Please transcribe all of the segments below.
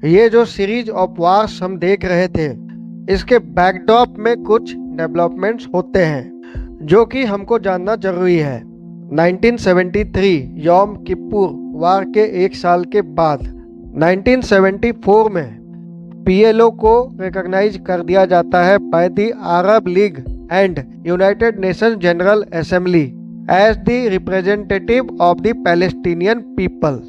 ये जो series of wars हम देख रहे थे, इसके बैकड्रॉप में कुछ डेवलपमेंट्स होते हैं जो कि हमको जानना जरूरी है। 1973 यौम किप्पुर वार के एक साल के बाद 1974 में पीएलओ को रिकॉग्नाइज कर दिया जाता है by the Arab league and united nations general assembly as the representative of the Palestinian people,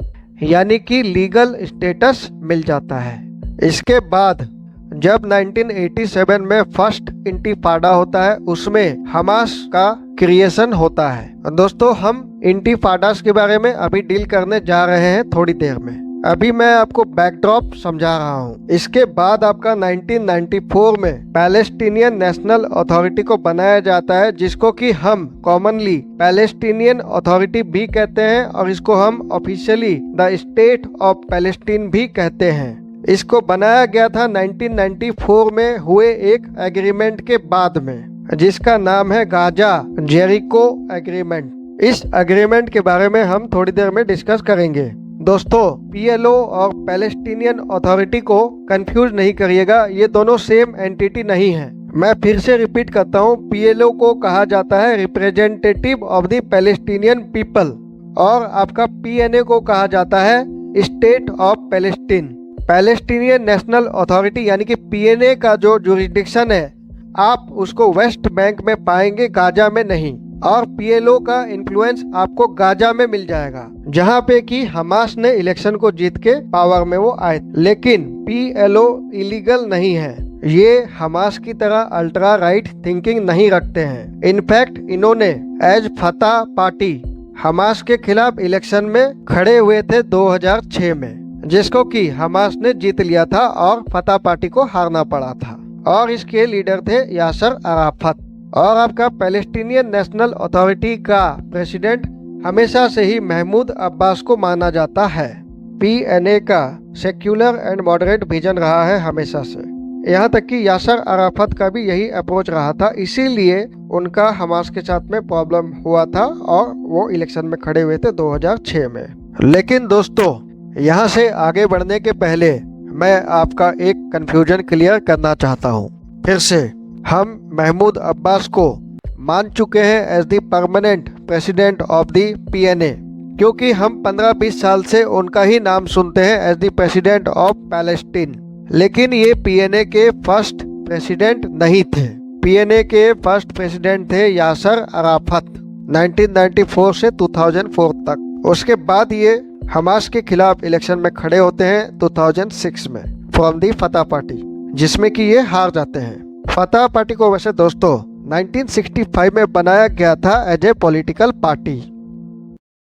यानी कि लीगल स्टेटस मिल जाता है। इसके बाद जब 1987 में फर्स्ट इंटिफाडा होता है, उसमें हमास का क्रिएशन होता है। दोस्तों, हम इंटिफाडास के बारे में अभी डील करने जा रहे हैं थोड़ी देर में। अभी मैं आपको बैकड्रॉप समझा रहा हूँ। इसके बाद आपका 1994 में पैलेस्टीनियन नेशनल अथॉरिटी को बनाया जाता है, जिसको कि हम कॉमनली पैलेस्टीनियन अथॉरिटी भी कहते हैं और इसको हम officially the state of Palestine भी कहते हैं। इसको बनाया गया था 1994 में हुए एक एग्रीमेंट के बाद में, जिसका नाम है गाजा जेरिको एग्रीमेंट। इस एग्रीमेंट के बारे में हम थोड़ी देर में डिस्कस करेंगे। दोस्तों, पीएलओ और पैलेस्टीनियन अथॉरिटी को कंफ्यूज नहीं करिएगा, ये दोनों सेम एंटिटी नहीं है। मैं फिर से रिपीट करता हूँ, पीएलओ को कहा जाता है representative of the Palestinian people और आपका पीएनए को कहा जाता है state of Palestine. Palestinian national authority यानी कि पीएनए का जो जुरिडिक्शन है, आप उसको वेस्ट बैंक में पाएंगे, गाजा में नहीं। और पीएलओ का इन्फ्लुएंस आपको गाजा में मिल जाएगा, जहां पे कि हमास ने इलेक्शन को जीत के पावर में वो आए। लेकिन पीएलओ इलीगल नहीं है, ये हमास की तरह अल्ट्रा राइट थिंकिंग नहीं रखते हैं। इनफैक्ट इन्होंने एज फतह पार्टी हमास के खिलाफ इलेक्शन में खड़े हुए थे 2006 में, जिसको कि हमास ने जीत लिया था और फतह पार्टी को हारना पड़ा था। और इसके लीडर थे यासर अराफत। और आपका पैलेस्टीनियन नेशनल अथॉरिटी का प्रेसिडेंट हमेशा से ही महमूद अब्बास को माना जाता है। पीएनए का सेक्युलर एंड मॉडरेट विजन रहा है हमेशा से, यहाँ तक कि यासर अराफत का भी यही अप्रोच रहा था। इसीलिए उनका हमास के साथ में प्रॉब्लम हुआ था और वो इलेक्शन में खड़े हुए थे 2006 में। लेकिन दोस्तों, यहाँ से आगे बढ़ने के पहले मैं आपका एक कंफ्यूजन क्लियर करना चाहता हूँ। फिर से, हम महमूद अब्बास को मान चुके हैं as the permanent president of the PNA, क्योंकि हम 15-20 साल से उनका ही नाम सुनते हैं as the president of Palestine. लेकिन ये पीएनए के फर्स्ट प्रेसिडेंट नहीं थे। पीएनए के फर्स्ट प्रेसिडेंट थे यासर अराफत 1994 से 2004 तक। उसके बाद ये हमास के खिलाफ इलेक्शन में खड़े होते हैं 2006 में फ्रॉम दी फतह पार्टी, जिसमें कि ये हार जाते हैं। फतह पार्टी को वैसे दोस्तों 1965 में बनाया गया था एज ए पॉलिटिकल पार्टी।